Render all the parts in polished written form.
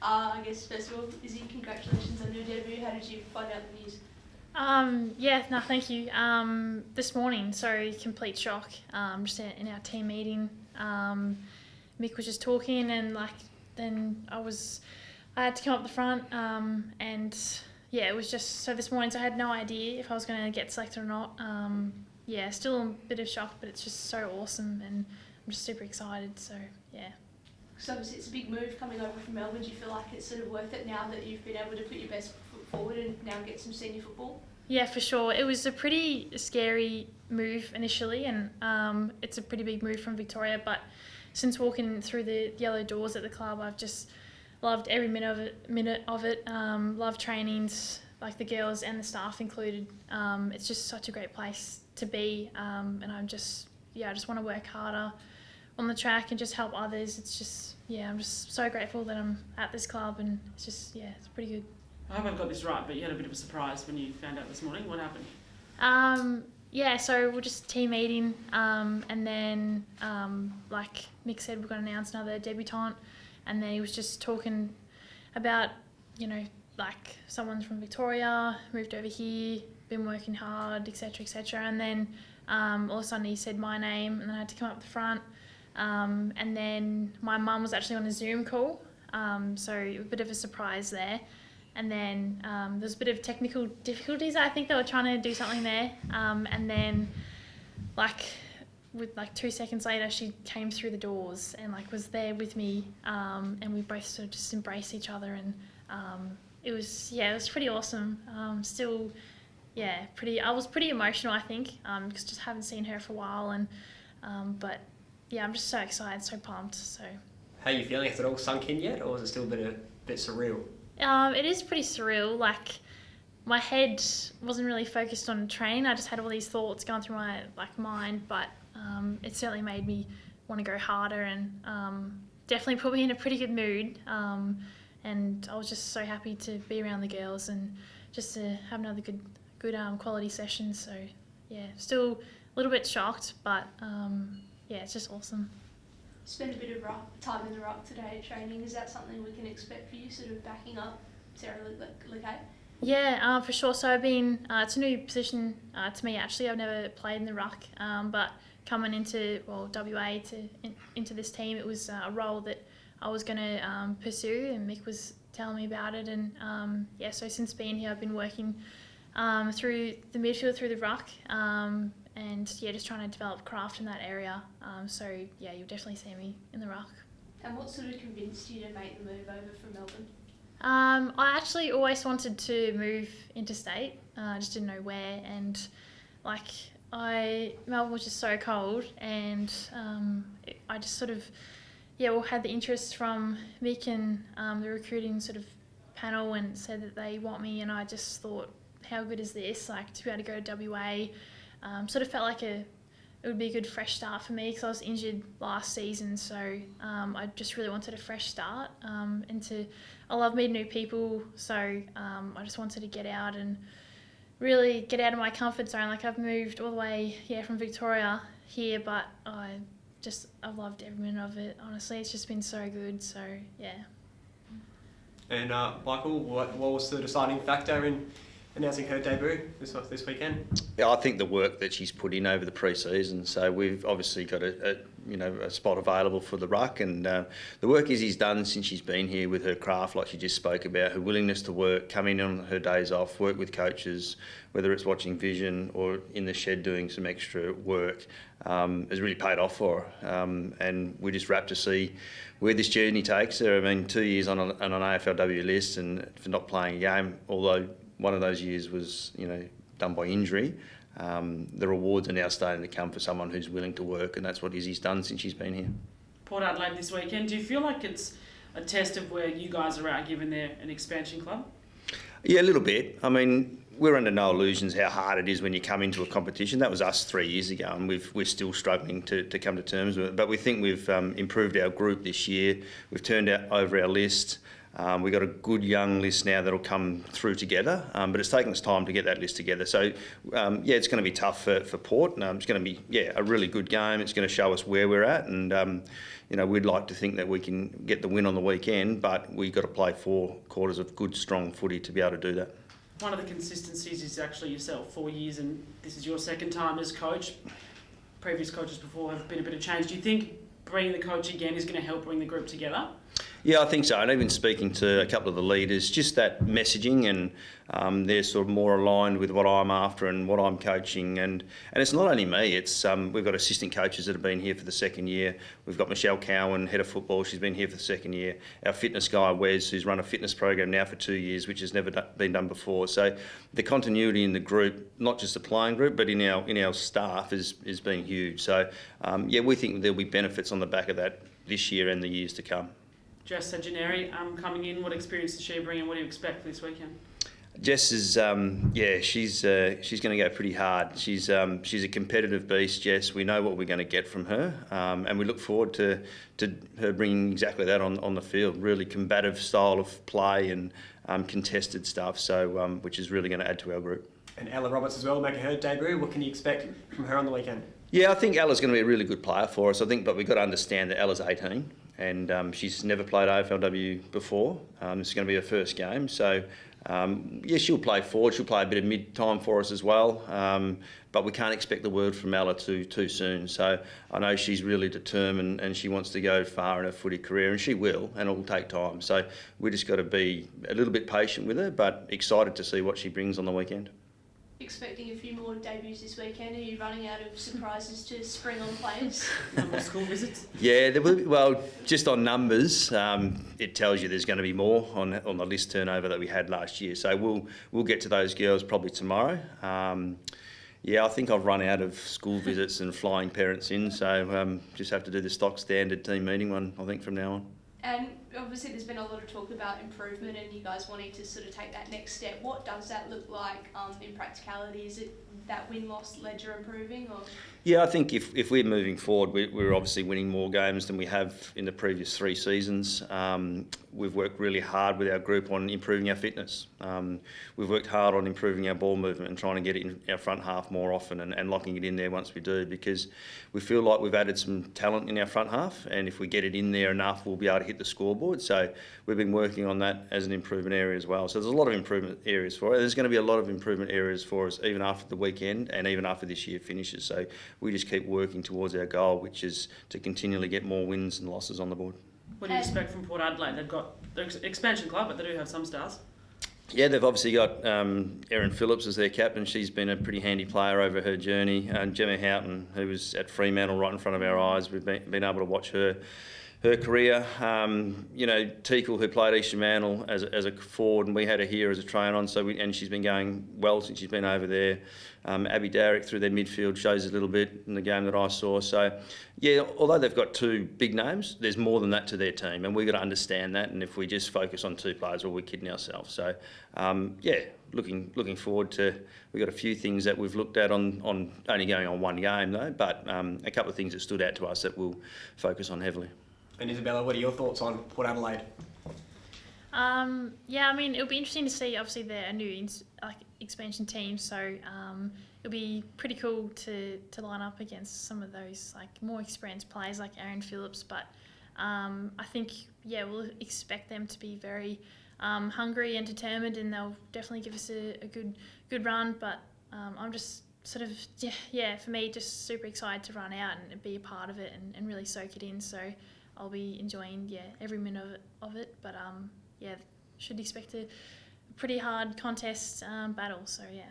I guess first of all, Izzy, congratulations on your debut. How did you find out the news? Yeah, no, thank you. This morning, so complete shock. Just in our team meeting, Mick was just talking, and then I had to come up the front, and yeah, it was just so this morning. So I had no idea if I was going to get selected or not. Yeah, still a bit of shock, but it's just so awesome, and I'm just super excited. So yeah. So obviously it's a big move coming over from Melbourne. Do you feel like it's sort of worth it now that you've been able to put your best foot forward and now get some senior football? Yeah, for sure. It was a pretty scary move initially, and it's a pretty big move from Victoria. But since walking through the yellow doors at the club, I've just loved every minute of it. Loved trainings, like the girls and the staff included. It's just such a great place to be, and I just want to work harder on the track and just help others. It's just, I'm just so grateful that I'm at this club, and it's just, it's pretty good. I hope I've got this right, but you had a bit of a surprise when you found out this morning. What happened? So we're just team meeting, and then, like Mick said, we're going to announce another debutant, and then he was just talking about, like someone's from Victoria, moved over here, been working hard, etc., etc., and then all of a sudden he said my name, and then I had to come up the front, and then my mum was actually on a Zoom call, so a bit of a surprise there. And then there was a bit of technical difficulties. I think they were trying to do something there. And then, with 2 seconds later, she came through the doors and was there with me. And we both sort of just embraced each other. And it was pretty awesome. I was pretty emotional, I think, because just haven't seen her for a while. And but yeah, I'm just so excited, so pumped. So. How are you feeling? Has it all sunk in yet, or is it still a bit surreal? It is pretty surreal. My head wasn't really focused on training. I just had all these thoughts going through my mind, but it certainly made me want to go harder, and definitely put me in a pretty good mood. And I was just so happy to be around the girls and just to have another good quality session. So yeah, still a little bit shocked, but it's just awesome. Spent a bit of time in the ruck today at training. Is that something we can expect for you, sort of backing up Sarah Legate? Yeah, for sure. So I've been, it's a new position to me actually. I've never played in the ruck, but coming into WA into this team, it was a role that I was going to pursue, and Mick was telling me about it. And so since being here, I've been working through the midfield, through the ruck, and just trying to develop craft in that area. You'll definitely see me in the ruck. And what sort of convinced you to make the move over from Melbourne? I actually always wanted to move interstate. I just didn't know where, and Melbourne was just so cold, and I just sort of had the interest from Mick and the recruiting sort of panel, and said that they want me, and I just thought, how good is this? To be able to go to WA. Sort of felt like it would be a good fresh start for me, because I was injured last season, so I just really wanted a fresh start, I love meeting new people, so I just wanted to get out and really get out of my comfort zone. I've moved all the way from Victoria here, but I've loved every minute of it, honestly. It's just been so good, so yeah. And Michael, what was the deciding factor in announcing her debut this weekend? Yeah, I think the work that she's put in over the pre-season. So we've obviously got a spot available for the ruck, and the work Izzy's done since she's been here with her craft, like she just spoke about, her willingness to work, come in on her days off, work with coaches, whether it's watching vision or in the shed doing some extra work, has really paid off for her. And we're just rapt to see where this journey takes her. I mean, 2 years on an AFLW list, and for not playing a game, although one of those years was, done by injury. The rewards are now starting to come for someone who's willing to work, and that's what Izzy's done since she's been here. Port Adelaide this weekend. Do you feel like it's a test of where you guys are at, given they're an expansion club? Yeah, a little bit. I mean, we're under no illusions how hard it is when you come into a competition. That was us 3 years ago, and we're still struggling to come to terms with it. But we think we've improved our group this year. We've turned over our list. We've got a good young list now that'll come through together, but it's taken us time to get that list together. So, it's going to be tough for Port. It's going to be, a really good game. It's going to show us where we're at, and we'd like to think that we can get the win on the weekend, but we've got to play 4 quarters of good, strong footy to be able to do that. One of the consistencies is actually yourself, 4 years, and this is your second time as coach. Previous coaches before have been a bit of change. Do you think bringing the coach again is going to help bring the group together? Yeah, I think so. And even speaking to a couple of the leaders, just that messaging, and they're sort of more aligned with what I'm after and what I'm coaching. And it's not only me. It's we've got assistant coaches that have been here for the second year. We've got Michelle Cowan, head of football. She's been here for the second year. Our fitness guy, Wes, who's run a fitness program now for 2 years, which has never been done before. So the continuity in the group, not just the playing group, but in our staff, is been huge. So we think there'll be benefits on the back of that this year and the years to come. Jess Sagineri, coming in, what experience does she bring and what do you expect for this weekend? Jess is, she's going to go pretty hard. She's a competitive beast, Jess. We know what we're going to get from her, and we look forward to her bringing exactly that on the field. Really combative style of play and contested stuff. So, which is really going to add to our group. And Ella Roberts as well, making her debut. What can you expect from her on the weekend? Yeah, I think Ella's going to be a really good player for us. But we've got to understand that Ella's 18. And she's never played AFLW before. This is going to be her first game. So, she'll play forward. She'll play a bit of mid-time for us as well. But we can't expect the world from Ella too soon. So I know she's really determined and she wants to go far in her footy career, and she will, and it will take time. So we just got to be a little bit patient with her, but excited to see what she brings on the weekend. Expecting a few more debuts this weekend. Are you running out of surprises to spring on players? No more school visits? Yeah, there will be, well, just on numbers, it tells you there's going to be more on the list turnover that we had last year. So we'll get to those girls probably tomorrow. I think I've run out of school visits and flying parents in, so just have to do the stock standard team meeting one, I think, from now on. And obviously there's been a lot of talk about improvement and you guys wanting to sort of take that next step. What does that look like in practicality? Is it that win-loss ledger improving? Or? Yeah, I think if we're moving forward, we're obviously winning more games than we have in the previous 3 seasons. We've worked really hard with our group on improving our fitness. We've worked hard on improving our ball movement and trying to get it in our front half more often and locking it in there once we do, because we feel like we've added some talent in our front half, and if we get it in there enough, we'll be able to hit the scoreboard. So we've been working on that as an improvement area as well. So there's a lot of improvement areas for it. There's going to be a lot of improvement areas for us even after the weekend and even after this year finishes. So we just keep working towards our goal, which is to continually get more wins and losses on the board. What do you expect from Port Adelaide? They've got their expansion club, but they do have some stars. Yeah, they've obviously got Erin Phillips as their captain. She's been a pretty handy player over her journey. Gemma Houghton, who was at Fremantle right in front of our eyes, we've been able to watch her career. Teakle, who played Eastern Mantle as a forward, and we had her here as a train-on, and she's been going well since she's been over there. Abby Darrick through their midfield shows a little bit in the game that I saw. So, yeah, although they've got 2 big names, there's more than that to their team, and we've got to understand that. And if we just focus on 2 players, well, we're kidding ourselves. So, looking forward to. We've got a few things that we've looked at on only going on 1 game though, but a couple of things that stood out to us that we'll focus on heavily. And Isabella, what are your thoughts on Port Adelaide? It'll be interesting to see. Obviously, they're a new expansion team, so it'll be pretty cool to line up against some of those more experienced players like Erin Phillips. But I think we'll expect them to be very hungry and determined, and they'll definitely give us a good run. But I'm just sort of for me, just super excited to run out and be a part of it and really soak it in. So I'll be enjoying every minute of it. But should expect a pretty hard contest battle. So yeah.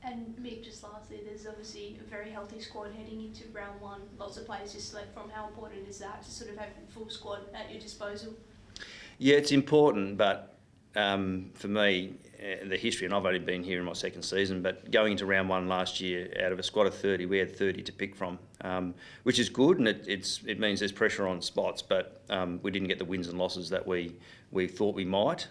And Mick, just lastly, there's obviously a very healthy squad heading into round 1. Lots of players to select from. How important is that to sort of have a full squad at your disposal? Yeah, it's important, but for me, the history, and I've only been here in my second season, but going into round 1 last year, out of a squad of 30, we had 30 to pick from, which is good, and it means there's pressure on spots, but we didn't get the wins and losses that we thought we might.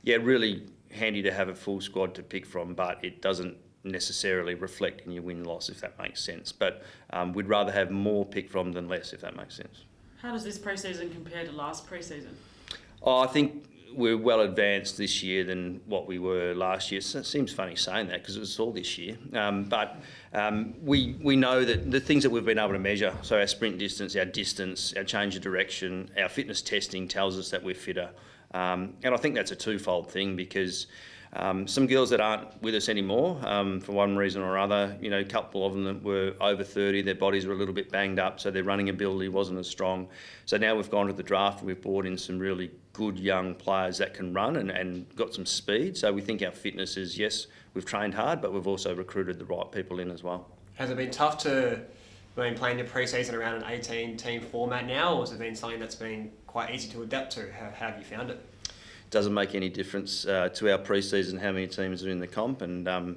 Really handy to have a full squad to pick from, but it doesn't necessarily reflect in your win-loss, if that makes sense. But we'd rather have more pick from than less, if that makes sense. How does this pre-season compare to last pre-season? Oh, I think we're well advanced this year than what we were last year. So it seems funny saying that because it was all this year. But we know that the things that we've been able to measure, so our sprint distance, our change of direction, our fitness testing tells us that we're fitter. And I think that's a twofold thing because some girls that aren't with us anymore, for one reason or other, you know, a couple of them that were over 30, their bodies were a little bit banged up, so their running ability wasn't as strong. So now we've gone to the draft and we've brought in some really good young players that can run and got some speed. So we think our fitness is, yes, we've trained hard, but we've also recruited the right people in as well. Has it been tough to playing the pre-season around an 18-team format now, or has it been something that's been quite easy to adapt to? How have you found it? Doesn't make any difference to our pre-season how many teams are in the comp, and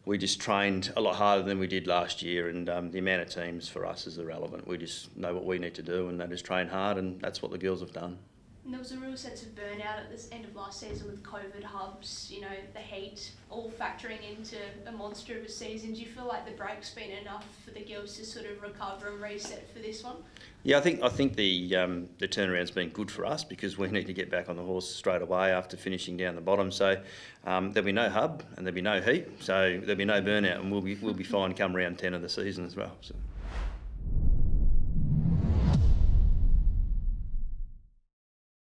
we just trained a lot harder than we did last year, and the amount of teams for us is irrelevant. We just know what we need to do, and that is train hard, and that's what the girls have done. And there was a real sense of burnout at the end of last season with COVID hubs, you know, the heat, all factoring into a monster of a season. Do you feel like the break's been enough for the girls to sort of recover and reset for this one? Yeah, I think the turnaround's been good for us because we need to get back on the horse straight away after finishing down the bottom. So there'll be no hub and there'll be no heat, so there'll be no burnout, and we'll be fine come round 10 of the season as well. So.